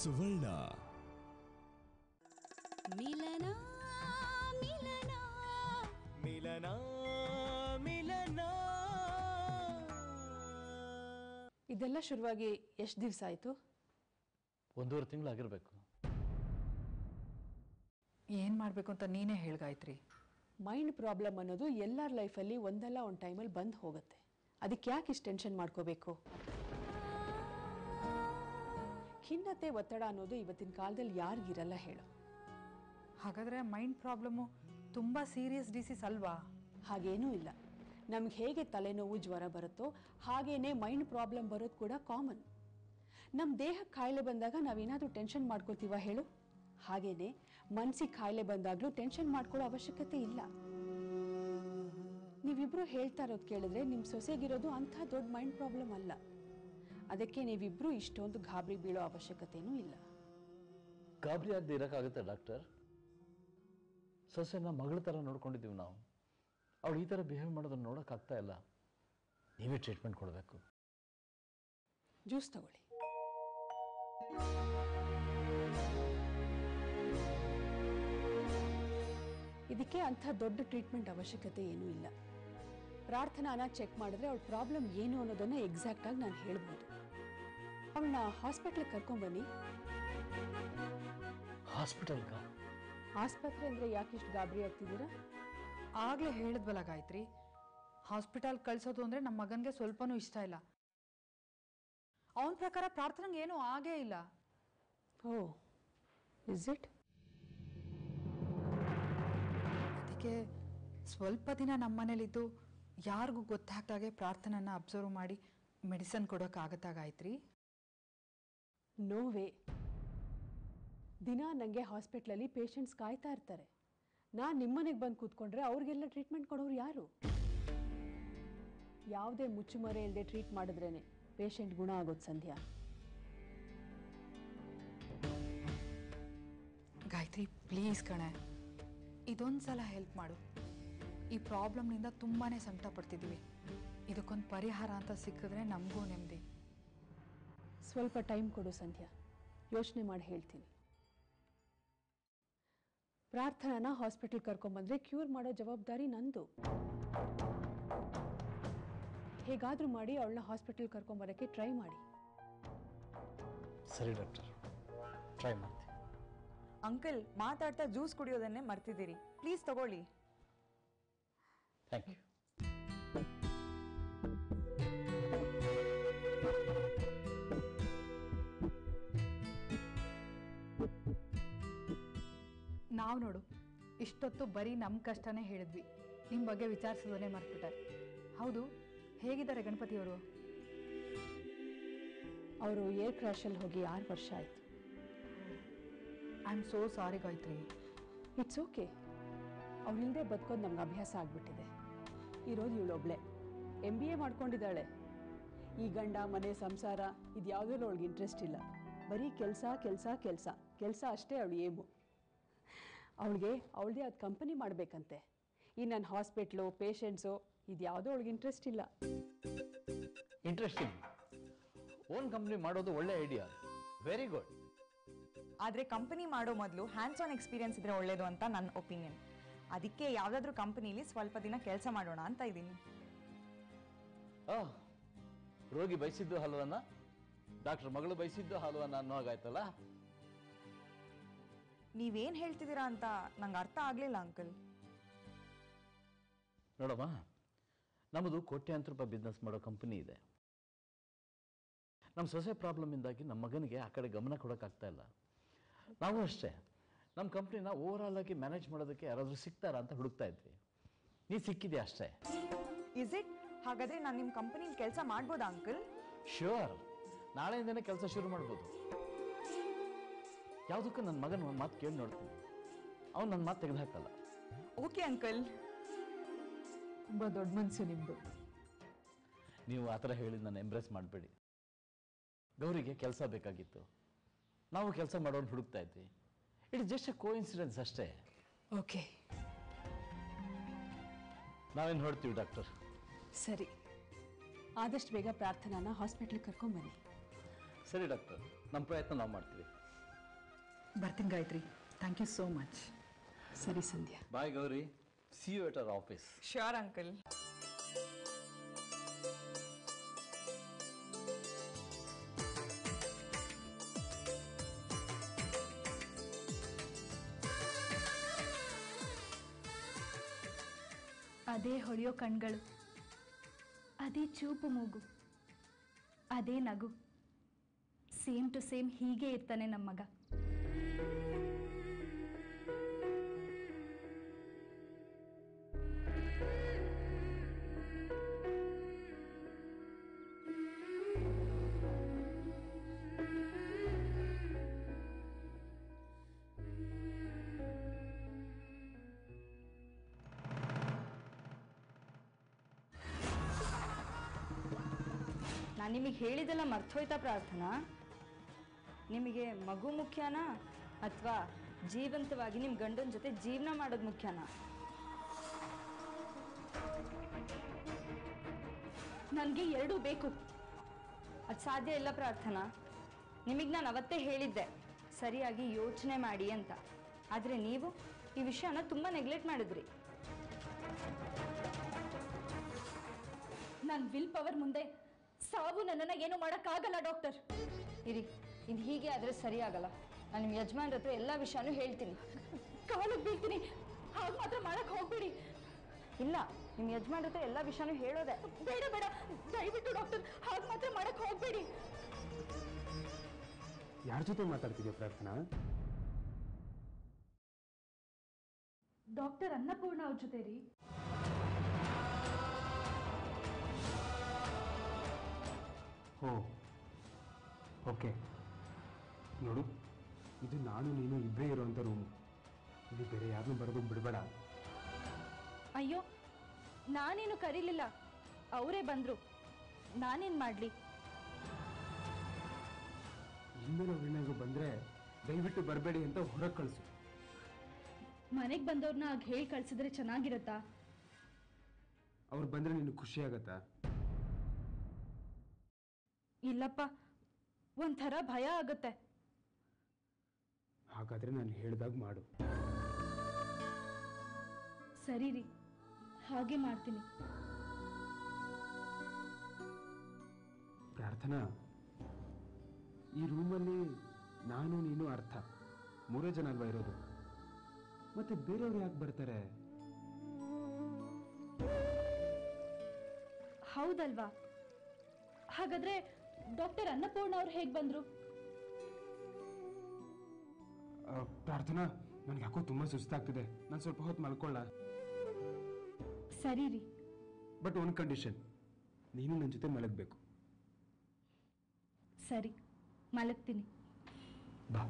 ಸುವರ್ಣ ಮಿಲನ ಮಿಲನ ಮಿಲನ ಮಿಲನ. ಇದೆಲ್ಲ ಶುರುವಾಗಿ ಎಷ್ಟು ದಿವಸ ಆಯಿತು? 1.5 ತಿಂಗಳಾಗಿರ್ಬೇಕು. ಏನು ಮಾಡಬೇಕು ಅಂತ ನೀನೇ ಹೇಳು ಗಾಯತ್ರಿ. ಮೈಂಡ್ ಪ್ರಾಬ್ಲಮ್ ಅನ್ನೋದು ಎಲ್ಲರ ಲೈಫಲ್ಲಿ ಒಂದಲ್ಲ ಒಂದು ಟೈಮಲ್ಲಿ ಬಂದು ಹೋಗುತ್ತೆ. ಅದಕ್ಕೆ ಯಾಕೆ ಇಷ್ಟು ಟೆನ್ಷನ್ ಮಾಡ್ಕೋಬೇಕು? ಖಿನ್ನತೆ ಒತ್ತಡ ಅನ್ನೋದು ಇವತ್ತಿನ ಕಾಲದಲ್ಲಿ ಯಾರಿಗಿರಲ್ಲ ಹೇಳು. ಹಾಗಾದರೆ ಮೈಂಡ್ ಪ್ರಾಬ್ಲಮ್ಮು ತುಂಬ ಸೀರಿಯಸ್ ಡಿಸೀಸ್ ಅಲ್ವಾ? ಹಾಗೇನೂ ಇಲ್ಲ. ನಮ್ಗೆ ಹೇಗೆ ತಲೆನೋವು ಜ್ವರ ಬರುತ್ತೋ ಹಾಗೇನೆ ಮೈಂಡ್ ಪ್ರಾಬ್ಲಮ್ ಬರೋದು ಕೂಡ ಕಾಮನ್. ನಮ್ಮ ದೇಹಕ್ಕೆ ಕಾಯಿಲೆ ಬಂದಾಗ ನಾವೇನಾದರೂ ಟೆನ್ಷನ್ ಮಾಡ್ಕೋತೀವ ಹೇಳು? ಹಾಗೇನೆ ಮನಸ್ಸಿಗೆ ಕಾಯಿಲೆ ಬಂದಾಗಲೂ ಟೆನ್ಷನ್ ಮಾಡ್ಕೊಳ್ಳೋ ಅವಶ್ಯಕತೆ ಇಲ್ಲ. ನೀವಿಬ್ರು ಹೇಳ್ತಾ ಇರೋದು ಕೇಳಿದ್ರೆ ನಿಮ್ಮ ಸೊಸೆಗಿರೋದು ಅಂಥ ದೊಡ್ಡ ಮೈಂಡ್ ಪ್ರಾಬ್ಲಮ್ ಅಲ್ಲ. ಅದಕ್ಕೆ ನೀವಿಬ್ರು ಇಷ್ಟೊಂದು ಗಾಬರಿ ಬೀಳೋ ಅವಶ್ಯಕತೆನೂ ಇಲ್ಲ. ಗಾಬರಿ ಆಗದೆ ಇರೋಕ್ಕಾಗುತ್ತೆ ಡಾಕ್ಟರ್? ಸೊಸೆನ ಮಗಳ ಥರ ನೋಡ್ಕೊಂಡಿದ್ದೀವಿ ನಾವು. ಅವಳು ಈ ಥರ ಬಿಹೇವ್ ಮಾಡೋದನ್ನು ನೋಡೋಕ್ಕಾಗ್ತಾ ಇಲ್ಲ. ನೀವೇ ಟ್ರೀಟ್ಮೆಂಟ್ ಕೊಡಬೇಕು. ಜ್ಯೂಸ್ ತಗೊಳ್ಳಿ. ಇದಕ್ಕೆ ಅಂಥ ದೊಡ್ಡ ಟ್ರೀಟ್ಮೆಂಟ್ ಅವಶ್ಯಕತೆ ಏನೂ ಇಲ್ಲ. ಪ್ರಾರ್ಥನಾನ ಚೆಕ್ ಮಾಡಿದ್ರೆ ಅವಳ ಪ್ರಾಬ್ಲಮ್ ಏನು ಅನ್ನೋದನ್ನ ಎಕ್ಸಾಕ್ಟ್ ಆಗಿ ನಾನು ಹೇಳ್ಬೋದು. ಅವಳನ್ನ ಹಾಸ್ಪಿಟ್ಲಿಗೆ ಕರ್ಕೊಂಡ್ಬನ್ನಿ. ಹಾಸ್ಪಿಟಲ್ಗ? ಆಸ್ಪತ್ರೆ ಅಂದರೆ ಯಾಕೆ ಇಷ್ಟು ಗಾಬರಿ ಆಗ್ತಿದ್ದೀರಾ? ಆಗಲೇ ಹೇಳಿದ್ವಲ್ಲ ಗಾಯತ್ರಿ, ಹಾಸ್ಪಿಟಲ್ ಕಳಿಸೋದು ಅಂದರೆ ನಮ್ಮ ಮಗನಿಗೆ ಸ್ವಲ್ಪನೂ ಇಷ್ಟ ಇಲ್ಲ. ಅವನ ಪ್ರಕಾರ ಪ್ರಾರ್ಥನೆಗೆ ಏನೂ ಆಗೇ ಇಲ್ಲ. Oh, is it? ಅದಕ್ಕೆ ಸ್ವಲ್ಪ ದಿನ ನಮ್ಮ ಮನೇಲಿದ್ದು ಯಾರಿಗೂ ಗೊತ್ತಾಗ್ದಾಗೆ ಪ್ರಾರ್ಥನೆನ ಅಬ್ಸರ್ವ್ ಮಾಡಿ ಮೆಡಿಸನ್ ಕೊಡೋಕ್ಕಾಗತ್ತಾ ಗಾಯತ್ರಿ? No way. ದಿನ ನನಗೆ ಹಾಸ್ಪಿಟ್ಲಲ್ಲಿ ಪೇಷಂಟ್ಸ್ ಕಾಯ್ತಾ ಇರ್ತಾರೆ. ನಾನು ನಿಮ್ಮನೆಗೆ ಬಂದು ಕೂತ್ಕೊಂಡ್ರೆ ಅವ್ರಿಗೆಲ್ಲ ಟ್ರೀಟ್ಮೆಂಟ್ ಕೊಡೋರು ಯಾರು? ಯಾವುದೇ ಮುಚ್ಚುಮರೆ ಇಲ್ಲದೆ ಟ್ರೀಟ್ ಮಾಡಿದ್ರೇನೆ ಪೇಷಂಟ್ ಗುಣ ಆಗೋದು ಸಂಧ್ಯಾ. ಗಾಯತ್ರಿ ಪ್ಲೀಸ್ ಕಣೆ, ಇದೊಂದು ಸಲ ಹೆಲ್ಪ್ ಮಾಡು. ಈ ಪ್ರಾಬ್ಲಮ್ನಿಂದ ತುಂಬಾ ಸಂಕಟ ಪಡ್ತಿದ್ದೀವಿ. ಇದಕ್ಕೊಂದು ಪರಿಹಾರ ಅಂತ ಸಿಕ್ಕಿದ್ರೆ ನಮಗೂ ನೆಮ್ಮದಿ. ಸ್ವಲ್ಪ ಟೈಮ್ ಕೊಡು ಸಂಧ್ಯಾ, ಯೋಚನೆ ಮಾಡಿ ಹೇಳ್ತೀನಿ. ಪ್ರಾರ್ಥನಾನ ಹಾಸ್ಪಿಟಲ್ ಕರ್ಕೊಂಡ್ಬಂದ್ರೆ ಕ್ಯೂರ್ ಮಾಡೋ ಜವಾಬ್ದಾರಿ ನಂದು. ಹೇಗಾದರೂ ಮಾಡಿ ಅವಳನ್ನ ಹಾಸ್ಪಿಟಲ್ ಕರ್ಕೊಂಬರೋಕ್ಕೆ ಟ್ರೈ ಮಾಡಿ. ಸರಿ ಡಾಕ್ಟರ್, ಟ್ರೈ ಮಾಡ್ತೀನಿ. ಅಂಕಲ್, ಮಾತಾಡ್ತಾ ಜ್ಯೂಸ್ ಕುಡಿಯೋದನ್ನೇ ಮರ್ತಿದ್ದೀರಿ. ಪ್ಲೀಸ್ ತಗೊಳ್ಳಿ. Thank you. ನಾವು ನೋಡು ಇಷ್ಟೊತ್ತು ಬರೀ ನಮ್ಮ ಕಷ್ಟನೇ ಹೇಳಿದ್ವಿ, ನಿಮ್ಮ ಬಗ್ಗೆ ವಿಚಾರಿಸೋದನ್ನೇ ಮರ್ತ್ಬಿಟ್ಟಾರೆ. ಹೌದು, ಹೇಗಿದ್ದಾರೆ ಗಣಪತಿಯವರು? ಅವರು ಏರ್ ಕ್ರ್ಯಾಶಲ್ಲಿ ಹೋಗಿ 6 ವರ್ಷ ಆಯಿತು. I am so sorry Gayatri. It's okay. ಅವಳಿಲ್ಲದೆ ಬದುಕೋದು ನಮ್ಗೆ ಅಭ್ಯಾಸ ಆಗಿಬಿಟ್ಟಿದೆ. ಇರೋದು ಇವಳೊಬ್ಳೆ. MBA ಮಾಡ್ಕೊಂಡಿದ್ದಾಳೆ. ಈ ಗಂಡ ಮನೆ ಸಂಸಾರ ಇದು ಯಾವುದರಲ್ಲೂ ಅವಳಿಗೆ ಇಂಟ್ರೆಸ್ಟ್ ಇಲ್ಲ. ಬರೀ ಕೆಲಸ ಕೆಲಸ ಕೆಲಸ ಕೆಲಸ ಅಷ್ಟೇ ಅವಳು ಏಮು. ಅವಳಿಗೆ ಅವಳದೇ ಅದು ಕಂಪನಿ ಮಾಡಬೇಕಂತೆ. ಈ ನನ್ನ ಹಾಸ್ಪಿಟ್ಲು ಪೇಷಂಟ್ಸು ಇದು ಯಾವುದೋ ಅವಳಿಗೆ ಇಂಟ್ರೆಸ್ಟ್ ಇಲ್ಲ. ಇಂಟ್ರೆಸ್ಟಿಂಗ್. ಓನ್ ಕಂಪ್ನಿ ಮಾಡೋದು ಒಳ್ಳೆ ಐಡಿಯಾ. Very good. ಆದರೆ ಕಂಪನಿ ಮಾಡೋ ಮೊದಲು ಹ್ಯಾಂಡ್ಸ್ ಆನ್ ಎಕ್ಸ್ಪೀರಿಯನ್ಸ್ ಇದ್ರೆ ಒಳ್ಳೇದು ಅಂತ ನನ್ನ ಒಪಿನಿಯನ್. ಅದಕ್ಕೆ ಯಾವುದಾದ್ರೂ ಕಂಪನಿಲಿ ಸ್ವಲ್ಪ ದಿನ ಕೆಲಸ ಮಾಡೋಣ ಅಂತ ಇದ್ದೀನಿ. ರೋಗಿ ಬಯಸಿದ್ದು ಹಲ್ವನ್ನ ಡಾಕ್ಟರ್ ಮಗಳು ಬಯಸಿದ್ದು ಹಲ್ವನ್ನ ಅನ್ನೋ ಹಾಗಾಯ್ತಲ್ಲ. ನೀವೇನು ಹೇಳ್ತಿದ್ದೀರಾ ಅಂತ ನಂಗೆ ಅರ್ಥ ಆಗಲಿಲ್ಲ ಅಂಕಲ್. ನೋಡಮ್ಮ, ನಮ್ಮದು ಕೋಟ್ಯಾಂತರ ರೂಪಾಯಿ ಬಿಸ್ನೆಸ್ ಮಾಡೋ ಕಂಪನಿ ಇದೆ. ನಮ್ಮ ಸೊಸೆ ಪ್ರಾಬ್ಲಮಿಂದಾಗಿ ನಮ್ಮ ಮಗನಿಗೆ ಆ ಕಡೆ ಗಮನ ಕೊಡೋಕ್ಕಾಗ್ತಾ ಇಲ್ಲ. ನಾವು ಅಷ್ಟೇ ನಮ್ಮ ಕಂಪ್ನಿನ ಓವರಾಲ್ ಆಗಿ ಮ್ಯಾನೇಜ್ ಮಾಡೋದಕ್ಕೆ ಯಾರಾದರೂ ಸಿಗ್ತಾರಾ ಅಂತ ಹುಡುಕ್ತಾ ಇದ್ವಿ. ನೀ ಸಿಕ್ಕಿದೆ ಅಷ್ಟೇ. Is it? ಹಾಗಾದರೆ ನಾನು ನಿಮ್ಮ ಕಂಪನಿಲಿ ಕೆಲಸ ಮಾಡ್ಬೋದಾ ಅಂಕಲ್? ಶ್ಯೂರ್. ನಾಳೆಯಿಂದನೇ ಕೆಲಸ ಶುರು ಮಾಡ್ಬೋದು. ಯಾವುದಕ್ಕೂ ನನ್ನ ಮಗನ ಒಂದು ಮಾತು ಕೇಳಿ ನೋಡ್ತೀನಿ. ಅವ್ನು ನನ್ನ ಮಾತು ತೆಗೆದುಹಾಕಲ್ಲ. Okay uncle. ತುಂಬ ದೊಡ್ಡ ಮನಸ್ಸು ನಿಮ್ಮದು. ನೀವು ಆ ಥರ ಹೇಳಿ ನಾನು ಎಂಬ್ರೆಸ್ ಮಾಡಬೇಡಿ. ಗೌರಿಗೆ ಕೆಲಸ ಬೇಕಾಗಿತ್ತು, ನಾವು ಕೆಲಸ ಮಾಡೋನು ಹುಡುಕ್ತಾ ಇದ್ವಿ. ಇಟ್ಸ್ ಜಸ್ಟ್ ಎ ಕೋಇನ್ಸಿಡೆನ್ಸ್ ಅಷ್ಟೇ. ಓಕೆ, ನಾವೇನು ಹೊಡ್ತೀವಿ ಡಾಕ್ಟರ್. ಸರಿ, ಆದಷ್ಟು ಬೇಗ ಪ್ರಾರ್ಥನಾನ ಹಾಸ್ಪಿಟ್ಲಿಗೆ ಕರ್ಕೊಂಡ್ಬನ್ನಿ. ಸರಿ ಡಾಕ್ಟರ್, ನಮ್ಮ ಪ್ರಯತ್ನ ನಾವು ಮಾಡ್ತೀವಿ. ಬರ್ತೀನಿ Gayatri. Thank you so much. ಸರಿ Sandhya. Bye Gauri, see you at our office. Sure uncle. ಅದೇ ಹೊಳೆಯೋ ಕಣ್ಗಳು, ಅದೇ ಚೂಪು ಮೂಗು, ಅದೇ ನಗು, ಸೇಮ್ ಟು ಸೇಮ್ ಹೀಗೆ ಇರ್ತಾನೆ ನಮ್ಮ ಮಗ. ನಾನು ನಿಮಗೆ ಹೇಳಿದೆಲ್ಲ ಮರ್ತೋಯ್ತಾ ಪ್ರಾರ್ಥನಾ? ನಿಮಗೆ ಮಗು ಮುಖ್ಯನಾ ಅಥವಾ ಜೀವಂತವಾಗಿ ನಿಮ್ಮ ಗಂಡನ ಜೊತೆ ಜೀವನ ಮಾಡೋದು ಮುಖ್ಯನಾ? ನನಗೆ ಎರಡೂ ಬೇಕು. ಅದು ಸಾಧ್ಯ ಇಲ್ಲ ಪ್ರಾರ್ಥನಾ. ನಿಮಗೆ ನಾನು ಅವತ್ತೇ ಹೇಳಿದ್ದೆ ಸರಿಯಾಗಿ ಯೋಚನೆ ಮಾಡಿ ಅಂತ. ಆದರೆ ನೀವು ಈ ವಿಷಯನ ತುಂಬ ನೆಗ್ಲೆಕ್ಟ್ ಮಾಡಿದ್ರಿ. ನನ್ನ ವಿಲ್ ಪವರ್ ಮುಂದೆ ಸಾವು ನನ್ನನ್ನು ಏನು ಮಾಡೋಕ್ಕಾಗಲ್ಲ ಡಾಕ್ಟರ್. ಇರಿ, ಇದು ಹೀಗೆ ಆದರೆ ಸರಿಯಾಗಲ್ಲ. ನಾನು ನಿಮ್ಮ ಯಜಮಾನ್ರ ಹತ್ರ ಎಲ್ಲ ವಿಷಯನೂ ಹೇಳ್ತೀನಿ. ಕಾಲಿಗೆ ಬೀಳ್ತೀನಿ, ಹಾಗೆ ಮಾತ್ರ ಮಾಡಕ್ಕೆ ಹೋಗ್ಬೇಡಿ. ಇಲ್ಲ, ನಿಮ್ಮ ಯಜಮಾನ್ರ ಹತ್ರ ಎಲ್ಲ ವಿಷಯನೂ ಹೇಳೋದೆ. ಬೇಡ ಬೇಡ, ದಯವಿಟ್ಟು ಡಾಕ್ಟರ್ ಹಾಗೆ ಮಾತ್ರ ಮಾಡಕ್ಕೆ ಹೋಗ್ಬೇಡಿ. ಯಾರ ಜೊತೆ ಮಾತಾಡ್ತಿದ್ಯಾ ಪ್ರಾರ್ಥನಾ? ಡಾಕ್ಟರ್ ಅನ್ನಪೂರ್ಣ ಅವ್ರ ಜೊತೆ ರೀ. ಓ ಓಕೆ. ನೋಡು, ಇದು ನಾನು ನೀನು ಇಬ್ಬರೇ ಇರೋವಂಥ ರೂಮು. ಇಲ್ಲಿ ಬೇರೆ ಯಾರನ್ನೂ ಬರೋದು ಬಿಡಬೇಡ. ಅಯ್ಯೋ, ನಾನೇನು ಕರೀಲಿಲ್ಲ, ಅವರೇ ಬಂದರು. ನಾನೇನು ಮಾಡಲಿ? ಇನ್ಮೇಲೆ ಅವ್ರೇನಾದ್ರು ಬಂದರೆ ದಯವಿಟ್ಟು ಬರಬೇಡಿ ಅಂತ ಹೊರಗೆ ಕಳಿಸು. ಮನೆಗೆ ಬಂದವ್ರನ್ನ ಆಗ ಹೇಳಿ ಕಳ್ಸಿದ್ರೆ ಚೆನ್ನಾಗಿರುತ್ತಾ? ಅವ್ರು ಬಂದರೆ ನಿನಗೆ ಖುಷಿ ಆಗತ್ತಾ? ಇಲ್ಲಪ್ಪ, ಒಂಥರ ಭಯ ಆಗುತ್ತೆ. ಹಾಗಾದರೆ ನಾನು ಹೇಳಿದಾಗ ಮಾಡು. ಸರಿ ರೀ, ಹಾಗೆ ಮಾಡ್ತೀನಿ. ಪ್ರಾರ್ಥನಾ, ಈ ರೂಮಲ್ಲಿ ನಾನು ನೀನು ಅರ್ಥ 3 ಜನ ಅಲ್ವಾ ಇರೋದು? ಮತ್ತೆ ಬೇರೆಯವ್ರು ಯಾಕೆ ಬರ್ತಾರೆ? ಹೌದಲ್ವಾ? ಹಾಗಾದ್ರೆ ಡಾಕ್ಟರ್ ಅನ್ನಪೂರ್ಣ ಅವ್ರು ಹೇಗೆ ಬಂದ್ರು? ಪ್ರಾರ್ಥನಾ, ನನಗೆ ಯಾಕೋ ತುಂಬಾ ಸುಸ್ತಾಗ್ತಿದೆ. ನಾನು ಸ್ವಲ್ಪ ಹೊತ್ತು ಮಲ್ಕೊಳ್ಳ? ಸರಿ ರೀ. ಬಟ್ ಒಂದು ಕಂಡೀಷನ್, ನೀನು ನನ್ನ ಜೊತೆ ಮಲಗಬೇಕು. ಸರಿ, ಮಲಗ್ತೀನಿ. ಬಾ.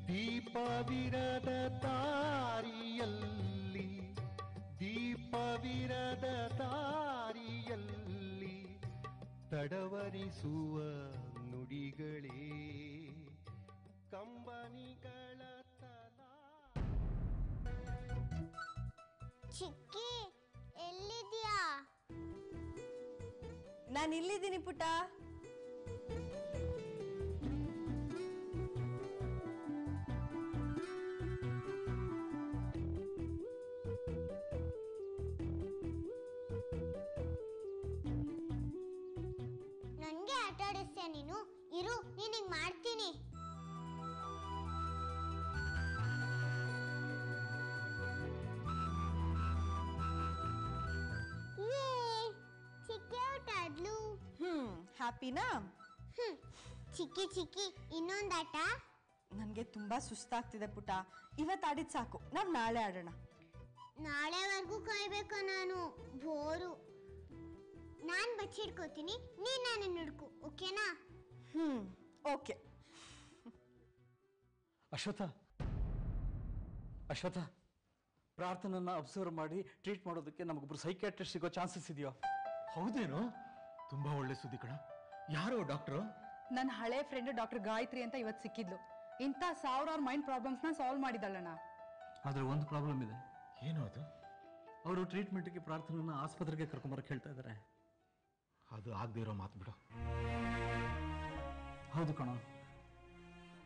ದೀಪವಿರದ ದಾರಿಯಲ್ಲಿ, ದೀಪವಿರದ ದಾರಿಯಲ್ಲಿ ತಡವರಿಸುವ ನುಡಿಗಳೇ ಕಂಬನಿಗಳ ತಲಾ. ಚಿಕ್ಕಿ, ಎಲ್ಲಿದ್ಯಾ? ನಾನು ಇಲ್ಲಿದ್ದೀನಿ ಪುಟ್ಟ. ನನ್ಗೆ ಆಟ ಆಡಿಸ್ತೀಯ ನೀನು? ಇರು, ನಿನಗೆ ಮಾಡ್ತೀನಿ. ಚಿಕ್ಕಿ ಔಟ್ ಆದ್ಲು. ಹ್ಯಾಪಿನಾ? ಚಿಕ್ಕಿ ಚಿಕ್ಕಿ, ಇನ್ನೊಂದಾಟ? ನನಗೆ ತುಂಬಾ ಸುಸ್ತಾಗ್ತಿದೆ ಪುಟ್ಟ. ಇವತ್ತು ಆಡಿದ್ ಸಾಕು, ನಾವು ನಾಳೆ ಆಡೋಣ. ನಾಳೆವರೆಗೂ ಕಾಯ್ಬೇಕಾ ನಾನು? ಬೋರು. ನಾನು ಬಚ್ಚಿಡ್ಕೋತೀನಿ, ನೀನ್ ನಾನು ಹಿಡ್ಕು, ಓಕೆನಾ? ಓಕೆ. ಅಶ್ವಥ, ಅಶ್ವಥ, ಪ್ರಾರ್ಥನನ್ನ ಅಬ್ಸರ್ವ್ ಮಾಡಿ ಟ್ರೀಟ್ ಮಾಡೋದಕ್ಕೆ ನಮಗೊಬ್ರು ಸೈಕ್ಯಾಟ್ರಿಸ್ಟ್ ಸಿಗೋ ಚಾನ್ಸಸ್ ಇದೆಯೋ? ಹೌದೇನೋ? ತುಂಬಾ ಒಳ್ಳೆ ಸುದ್ದಿ ಕಣ. ಯಾರೋ ಡಾಕ್ಟ್ರು? ನನ್ನ ಹಳೆ ಫ್ರೆಂಡ್ ಡಾಕ್ಟರ್ ಗಾಯತ್ರಿ ಅಂತ ಇವತ್ತು ಸಿಕ್ಕಿದ್ಲು. ಇಂಥ ಸಾವಿರಾರು ಮೈಂಡ್ ಪ್ರಾಬ್ಲಮ್ಸ್ನ ಸಾಲ್ವ್ ಮಾಡಿದಳ್ಳಣ್ಣ. ಆದರೆ ಒಂದು ಪ್ರಾಬ್ಲಮ್ ಇದೆ. ಏನು ಅದು? ಅವರು ಟ್ರೀಟ್ಮೆಂಟ್ಗೆ ಪ್ರಾರ್ಥನನ್ನ ಆಸ್ಪತ್ರೆಗೆ ಕರ್ಕೊಂಬರಕ್ಕೆ ಹೇಳ್ತಾ ಇದ್ದಾರೆ. ಅದು ಆಗದೆ ಇರೋ ಮಾತು ಬಿಡು. ಹೌದು ಕಣ.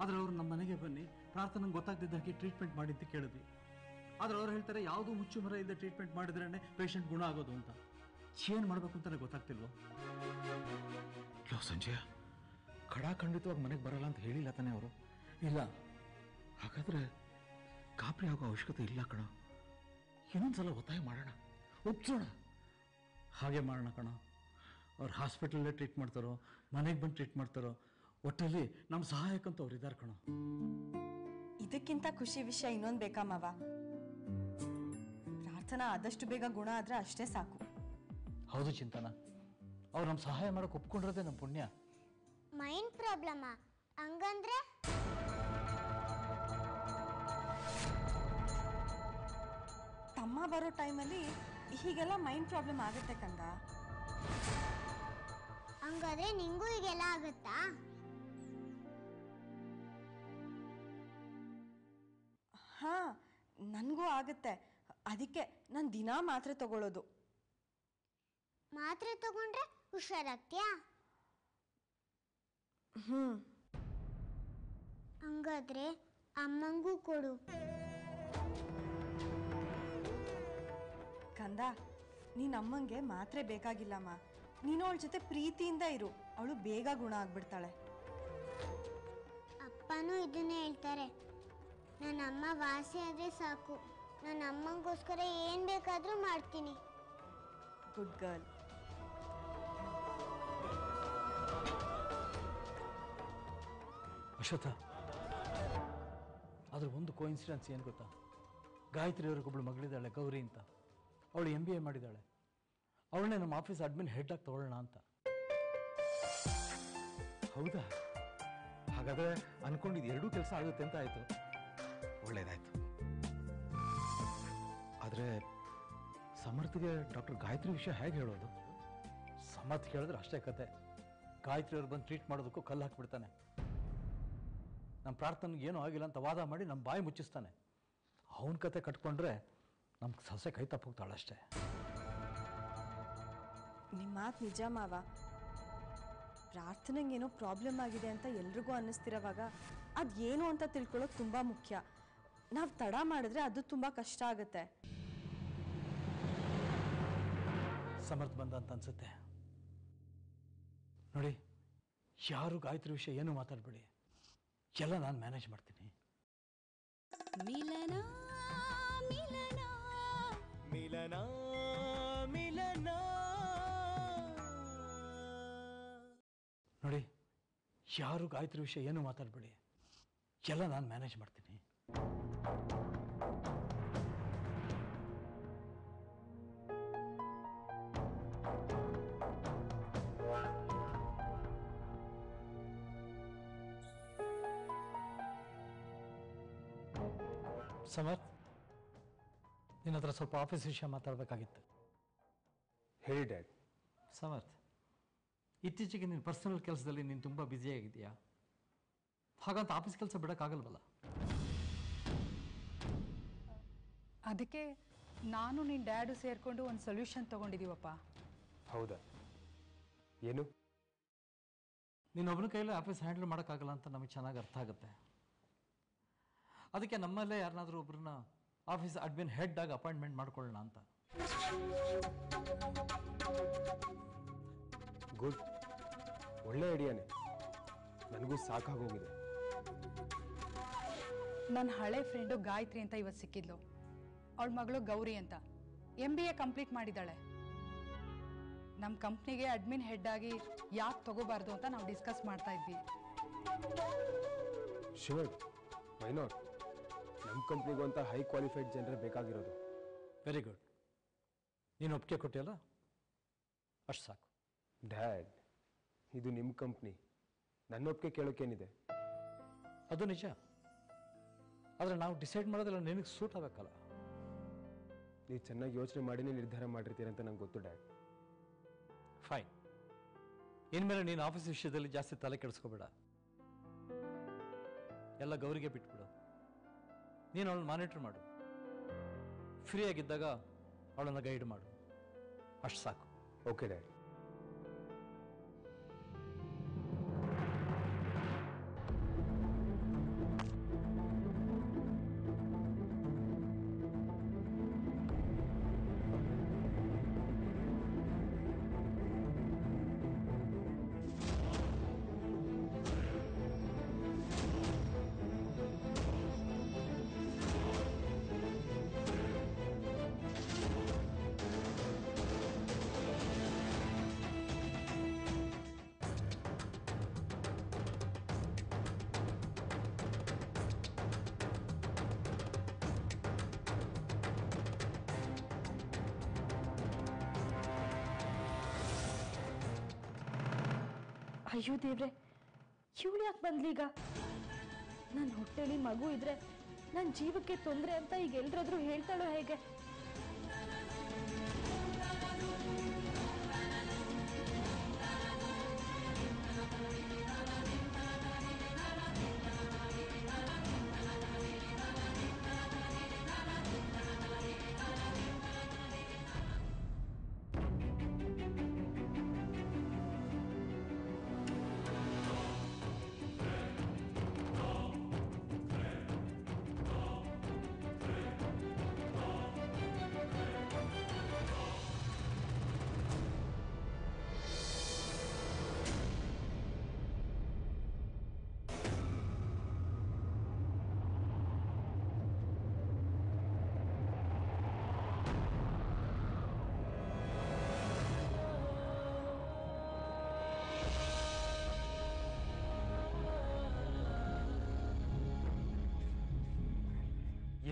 ಆದರೆ ಅವರು ನಮ್ಮ ಮನೆಗೆ ಬನ್ನಿ, ಪ್ರಾರ್ಥನೆಗೆ ಗೊತ್ತಾಗ್ತಿದ್ದಾಗೆ ಟ್ರೀಟ್ಮೆಂಟ್ ಮಾಡಿ ಅಂತ ಕೇಳಿದ್ವಿ. ಆದರೆ ಅವ್ರು ಹೇಳ್ತಾರೆ ಯಾವುದೂ ಮುಚ್ಚುಮರ ಇಲ್ಲದೆ ಟ್ರೀಟ್ಮೆಂಟ್ ಮಾಡಿದ್ರೇ ಪೇಷಂಟ್ ಗುಣ ಆಗೋದು ಅಂತ. ಏನು ಮಾಡಬೇಕು ಅಂತಲೇ ಗೊತ್ತಾಗ್ತಿಲ್ವೋ? ಸಂಜಯ, ಖಂಡಿತವಾಗಿ ಮನೆಗೆ ಬರಲ್ಲ ಅಂತ ಹೇಳಿಲ್ಲ ತಾನೆ ಅವರು? ಇಲ್ಲ. ಹಾಗಾದ್ರೆ ಗಾಬರಿ ಆಗೋ ಅವಶ್ಯಕತೆ ಇಲ್ಲ ಕಣ. ಇನ್ನೊಂದ್ಸಲ ಒತ್ತಾಯ ಮಾಡೋಣ, ಒಪ್ಸೋಣ. ಹಾಗೆ ಮಾಡೋಣ ಕಣ. ಅವ್ರು ಹಾಸ್ಪಿಟಲಲ್ಲೇ ಟ್ರೀಟ್ ಮಾಡ್ತಾರೋ, ಮನೆಗೆ ಬಂದು ಟ್ರೀಟ್ ಮಾಡ್ತಾರೋ, ಒಟ್ಟಲ್ಲಿ ನಮ್ಮ ಸಹಾಯಕ್ಕಂತ ಅವ್ರು ಇದ್ದಾರೆ ಕಣ. ಇದಕ್ಕಿಂತ ಖುಷಿ ವಿಷಯ ಇನ್ನೊಂದು ಬೇಕಾ ಮಾವ? ಪ್ರಾರ್ಥನಾ ಆದಷ್ಟು ಬೇಗ ಗುಣ ಆದ್ರೆ ಅಷ್ಟೇ ಸಾಕು. ಹೌದು ಚಿಂತನ, ಅವ್ರು ನಮ್ಮ ಸಹಾಯ ಮಾಡೋಕೆ ಒಪ್ಕೊಂಡಿರೋದೇ ನಮ್ಮ ಪುಣ್ಯ. ಮೈಂಡ್ ಪ್ರಾಬ್ಲಮ್ ಹಂಗಂದ್ರೆ? ತಮ್ಮ ಬರೋ ಟೈಮಲ್ಲಿ ಹೀಗೆಲ್ಲ ಮೈಂಡ್ ಪ್ರಾಬ್ಲಮ್ ಆಗುತ್ತೆ ಕಂದ. ಹಂಗಾದ್ರೆ ನಿಂಗೂ ಹೀಗೆಲ್ಲ ಆಗುತ್ತಾ? ಹಾ, ನನಗೂ ಆಗುತ್ತೆ. ಅದಕ್ಕೆ ನಾನು ದಿನಾ ಮಾತ್ರೆ ತಗೊಳ್ಳೋದು. ಮಾತ್ರೆ ತಗೊಂಡ್ರೆ ಹುಷಾರಾಗ್ತೀಯಾ? ಹಂಗಾದ್ರೆ ಅಮ್ಮಂಗೂ ಕೊಡು. ಕಂದ, ನೀನು ಅಮ್ಮಂಗೆ ಮಾತ್ರೆ ಬೇಕಾಗಿಲ್ಲಮ್ಮ. ನೀನು ಅವಳ ಜೊತೆ ಪ್ರೀತಿಯಿಂದ ಇರು, ಅವಳು ಬೇಗ ಗುಣ ಆಗ್ಬಿಡ್ತಾಳೆ. ಅಪ್ಪನೂ ಇದನ್ನೇ ಹೇಳ್ತಾರೆ. ನನ್ನ ಅಮ್ಮ ವಾಸಿ ಆದ್ರೆ ಸಾಕು, ನನ್ನ ಅಮ್ಮಂಗೋಸ್ಕರ ಏನ್ ಬೇಕಾದ್ರೂ ಮಾಡ್ತೀನಿ. Good girl. ಅಶ್ವಥ, ಆದ್ರೆ ಒಂದು ಕೋಇನ್ಸಿಡೆನ್ಸ್ ಏನು ಗೊತ್ತಾ? ಗಾಯತ್ರಿ ಅವ್ರಿಗೊಬ್ಳು ಮಗಳಿದ್ದಾಳೆ, ಗೌರಿ ಅಂತ. ಅವಳು MBA ಮಾಡಿದ್ದಾಳೆ. ಅವಳನ್ನೇ ನಮ್ಮ ಆಫೀಸ್ ಅಡ್ಮಿನ್ ಹೆಡ್ ಆಗಿ ತಗೊಳ್ಳೋಣ ಅಂತ. ಹೌದಾ? ಹಾಗಾದ್ರೆ ಅನ್ಕೊಂಡಿದ್ದು ಎರಡೂ ಕೆಲಸ ಆಗುತ್ತೆ ಅಂತ ಆಯ್ತು. ಒಳ್ಳೇದಾಯ್ತು. ಆದ್ರೆ ಸಮರ್ಥಿಗೆ ಡಾಕ್ಟರ್ ಗಾಯತ್ರಿ ವಿಷಯ ಹೇಗೆ ಹೇಳೋದು? ಸಮರ್ಥ್ ಕೇಳಿದ್ರೆ ಅಷ್ಟೇ ಕತೆ. ಗಾಯತ್ರಿ ಅವ್ರು ಬಂದು ಟ್ರೀಟ್ ಮಾಡೋದಕ್ಕೂ ಕಲ್ಲು ಹಾಕ್ಬಿಡ್ತಾನೆ. ನಮ್ಮ ಪ್ರಾರ್ಥನೆಗೆ ಏನೂ ಆಗಿಲ್ಲ ಅಂತ ವಾದ ಮಾಡಿ ನಮ್ಮ ಬಾಯಿ ಮುಚ್ಚಿಸ್ತಾನೆ. ಅವನ ಕತೆ ಕಟ್ಕೊಂಡ್ರೆ ನಮ್ಗೆ ಸಸ್ಯ ಕೈ ತಪ್ಪೋಗ್ತಾಳಷ್ಟೇ. ನಿಮ್ಮ ಮಾತು ನಿಜ ಮಾವ. ಪ್ರಾರ್ಥನೆಗೆ ಏನೋ ಪ್ರಾಬ್ಲಮ್ ಆಗಿದೆ ಅಂತ ಎಲ್ರಿಗೂ ಅನ್ನಿಸ್ತಿರೋವಾಗ ಅದು ಏನು ಅಂತ ತಿಳ್ಕೊಳ್ಳೋದು ತುಂಬ ಮುಖ್ಯ. ನಾವು ತಡ ಮಾಡಿದ್ರೆ ಅದು ತುಂಬ ಕಷ್ಟ ಆಗುತ್ತೆ. ಸಮರ್ಥ ಬಂದ ಅಂತ ಅನ್ಸುತ್ತೆ. ನೋಡಿ, ಯಾರು ಗಾಯತ್ರಿ ವಿಷಯ ಏನೂ ಮಾತಾಡಬೇಡಿ. ಎಲ್ಲ ನಾನು ಮ್ಯಾನೇಜ್ ಮಾಡ್ತೀನಿ. ಮಿಲನ ಮಿಲನ ಮಿಲನ ಮಿಲನ. ನೋಡಿ, ಯಾರು ಗಾಯತ್ರಿ ವಿಷಯ ಏನೂ ಮಾತಾಡಬೇಡಿ. ಎಲ್ಲ ನಾನು ಮ್ಯಾನೇಜ್ ಮಾಡ್ತೀನಿ. ಸಮರ್ಥ್, ನಿನ್ನ ಹತ್ರ ಸ್ವಲ್ಪ ಆಫೀಸ್ ವಿಷಯ ಮಾತಾಡಬೇಕಾಗಿತ್ತು. ಹೇಳಿ ಡ್ಯಾಡ್. ಸಮರ್ಥ್, ಇತ್ತೀಚೆಗೆ ನಿನ್ನ ಪರ್ಸನಲ್ ಕೆಲಸದಲ್ಲಿ ನೀನು ತುಂಬ ಬ್ಯುಸಿಯಾಗಿದೆಯಾ? ಹಾಗಂತ ಆಫೀಸ್ ಕೆಲಸ ಬಿಡೋಕ್ಕಾಗಲ್ವಲ್ಲ? ಅದಕ್ಕೆ ನಾನು ನಿನ್ನ ಡ್ಯಾಡು ಸೇರಿಕೊಂಡು ಒಂದು ಸೊಲ್ಯೂಷನ್ ತೊಗೊಂಡಿದ್ದೀವಪ್ಪ. ಹೌದಾ? ಏನು? ನೀನೊಬ್ಬನ ಕೈಯಲ್ಲಿ ಆಫೀಸ್ ಹ್ಯಾಂಡಲ್ ಮಾಡೋಕ್ಕಾಗಲ್ಲ ಅಂತ ನಮಗೆ ಚೆನ್ನಾಗಿ ಅರ್ಥ ಆಗುತ್ತೆ. ಅದಕ್ಕೆ ನಮ್ಮಲ್ಲೇ ಯಾರನ್ನಾದರೂ ಒಬ್ಬರನ್ನ ಆಫೀಸ್ ಅಡ್ಮಿನ್ ಹೆಡ್ ಆಗಿ ಅಪಾಯಿಂಟ್ಮೆಂಟ್ ಮಾಡ್ಕೊಳ್ಳೋಣ ಅಂತ. ಗುಡ್, ಒಳ್ಳೆ ಐಡಿಯಾನೇ. ನನಗೂ ಸಾಕಾಗೋಗಿದೆ. ನನ್ನ ಹಳೆ ಫ್ರೆಂಡು ಗಾಯತ್ರಿ ಅಂತ ಇವತ್ತು ಸಿಕ್ಕಿದ್ಲು. ಅವಳ ಮಗಳು ಗೌರಿ ಅಂತ MBA ಕಂಪ್ಲೀಟ್ ಮಾಡಿದ್ದಾಳೆ. ನಮ್ಮ ಕಂಪ್ನಿಗೆ ಅಡ್ಮಿನ್ ಹೆಡ್ ಆಗಿ ಯಾಕೆ ತಗೋಬಾರ್ದು ಅಂತ ನಾವು ಡಿಸ್ಕಸ್ ಮಾಡ್ತಾ ಇದ್ವಿ. Sure, why not? ನಮ್ಮ ಕಂಪ್ನಿಗೂ ಅಂತ ಹೈ ಕ್ವಾಲಿಫೈಡ್ ಜನರೇ ಬೇಕಾಗಿರೋದು. Very good. ನೀನು ಒಪ್ಪಿಗೆ ಕೊಟ್ಟಿಯಲ್ಲ, ಅಷ್ಟು ಸಾಕು. ಡ್ಯಾಡ್, ಇದು ನಿಮ್ಮ ಕಂಪ್ನಿ. ನನ್ನ ಒಪ್ಪಿಗೆ ಕೇಳೋಕ್ಕೇನಿದೆ? ಅದು ನಿಜ. ಆದರೆ ನಾವು ಡಿಸೈಡ್ ಮಾಡೋದೆಲ್ಲ ನಿನಗೆ ಸೂಟ್ ಆಗಬೇಕಲ್ಲ. ನೀವು ಚೆನ್ನಾಗಿ ಯೋಚನೆ ಮಾಡಿನೇ ನಿರ್ಧಾರ ಮಾಡಿರ್ತೀರಂತ ನಂಗೆ ಗೊತ್ತು ಡ್ಯಾಡ್. ಫೈನ್. ಇನ್ಮೇಲೆ ನೀನು ಆಫೀಸ್ ವಿಷಯದಲ್ಲಿ ಜಾಸ್ತಿ ತಲೆ ಕೆಡಿಸ್ಕೋಬೇಡ. ಎಲ್ಲ ಗೌರಿಗೆ ಬಿಟ್ಬಿಡು. ನೀನು ಅವಳನ್ನ ಮಾನಿಟರ್ ಮಾಡು. ಫ್ರೀ ಆಗಿದ್ದಾಗ ಅವಳನ್ನು ಗೈಡ್ ಮಾಡು. ಅಷ್ಟು ಸಾಕು. Okay dad. ಅಯ್ಯೋ ದೇವ್ರೆ, ಇವಳು ಯಾಕೆ ಬಂದ್ಲೀಗ? ನನ್ನ ಹೊಟ್ಟೆಲಿ ಮಗು ಇದ್ರೆ ನನ್ನ ಜೀವಕ್ಕೆ ತೊಂದರೆ ಅಂತ ಈಗ ಎಲ್ರಾದ್ರೂ ಹೇಳ್ತಾಳೋ ಹೇಗೆ?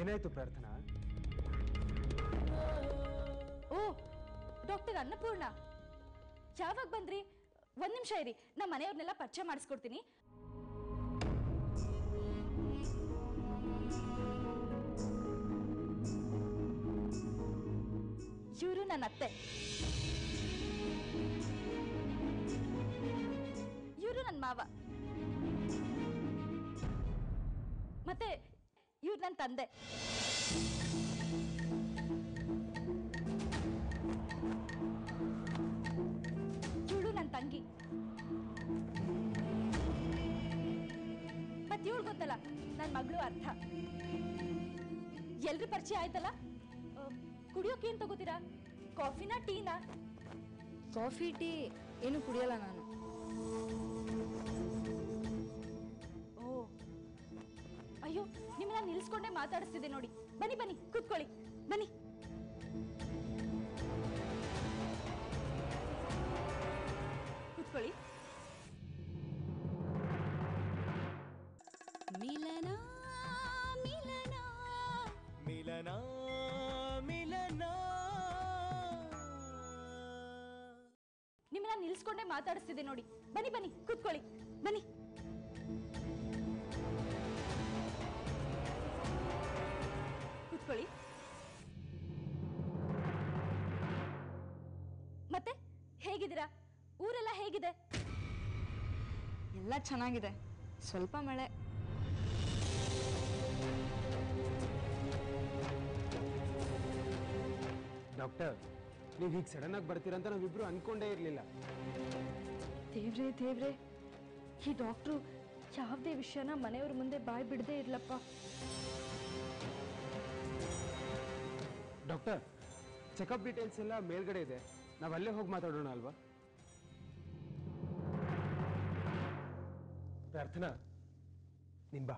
ಏನಾಯ್ತು ಪ್ರಾರ್ಥನಾ? ಓ, ಡಾಕ್ಟರ್ ಅನ್ನಪೂರ್ಣ, ಯಾವಾಗ ಬಂದ್ರಿ? ಒಂದ್ ನಿಮಿಷ ಇರಿ, ನಮ್ಮ ಮನೆಯವ್ರನ್ನೆಲ್ಲ ಪರಿಚಯ ಮಾಡಿಸ್ಕೊಡ್ತೀನಿ. ಇವರು ನನ್ನ ಅತ್ತೆ, ಇವರು ನನ್ನ ಮಾವ, ಮತ್ತೆ ಇವ್ರು ನನ್ನ ತಂದೆ. ಇವಳು ನನ್ನ ತಂಗಿ. ಮತ್ತೆ ಇವಳು ಗೊತ್ತಲ್ಲ, ನನ್ನ ಮಗಳು ಅರ್ಥ. ಎಲ್ರು ಪರಿಚಯ ಆಯ್ತಲ್ಲ? ಕುಡಿಯೋಕೆ ಏನ್ ತಗೋತೀರಾ? ಕಾಫಿನಾ ಟೀನಾ? ಕಾಫಿ ಟೀ ಏನು ಕುಡಿಯಲ್ಲ ನಾನು. ಓ ಅಯ್ಯೋ, ನಿಮ್ಮನ್ನ ನಿಲ್ಸ್ಕೊಂಡೇ ಮಾತಾಡಿಸ್ತಿದ್ದೆ ನೋಡಿ. ಬನ್ನಿ ಬನ್ನಿ, ಕೂತ್ಕೊಳ್ಳಿ, ಬನ್ನಿ. ಕೂತ್ಕೊಳ್ಳಿ. ಮಿಲನ ಮಿಲನ ಮಿಲನ ಮಿಲನ. ನಿಮ್ಮನ್ನ ನಿಲ್ಸ್ಕೊಂಡೇ ಮಾತಾಡಿಸ್ತಿದ್ದೆ ನೋಡಿ. ಬನ್ನಿ ಬನ್ನಿ, ಕೂತ್ಕೊಳ್ಳಿ, ಬನ್ನಿ. ಕೂತ್ಕೊಳ್ಳಿ. ಮತ್ತೆ ಹೇಗಿದ್ದೀರಾ? ಊರೆಲ್ಲ ಹೇಗಿದೆ? ಎಲ್ಲ ಚೆನ್ನಾಗಿದೆ, ಸ್ವಲ್ಪ ಮಳೆ. ಡಾಕ್ಟರ್, ನೀವು ಹೀಗೆ ಸಡನ್ ಆಗಿ ಬರ್ತೀರಂತ ನಾವಿಬ್ರು ಅನ್ಕೊಂಡೇ ಇರಲಿಲ್ಲ. ದೇವ್ರೆ ದೇವ್ರೆ, ಈ ಡಾಕ್ಟ್ರು ಯಾವುದೇ ವಿಷಯನ ಮನೆಯವ್ರ ಮುಂದೆ ಬಾಯ್ ಬಿಡದೇ ಇರ್ಲಪ್ಪ. ಡಾಕ್ಟರ್, ಚೆಕಪ್ ಡೀಟೇಲ್ಸ್ ಎಲ್ಲ ಮೇಲ್ಗಡೆ ಇದೆ, ನಾವು ಅಲ್ಲೇ ಹೋಗಿ ಮಾತಾಡೋಣ ಅಲ್ವಾ? ಪ್ರಾರ್ಥನಾ, ನಿನ್ ಬಾ.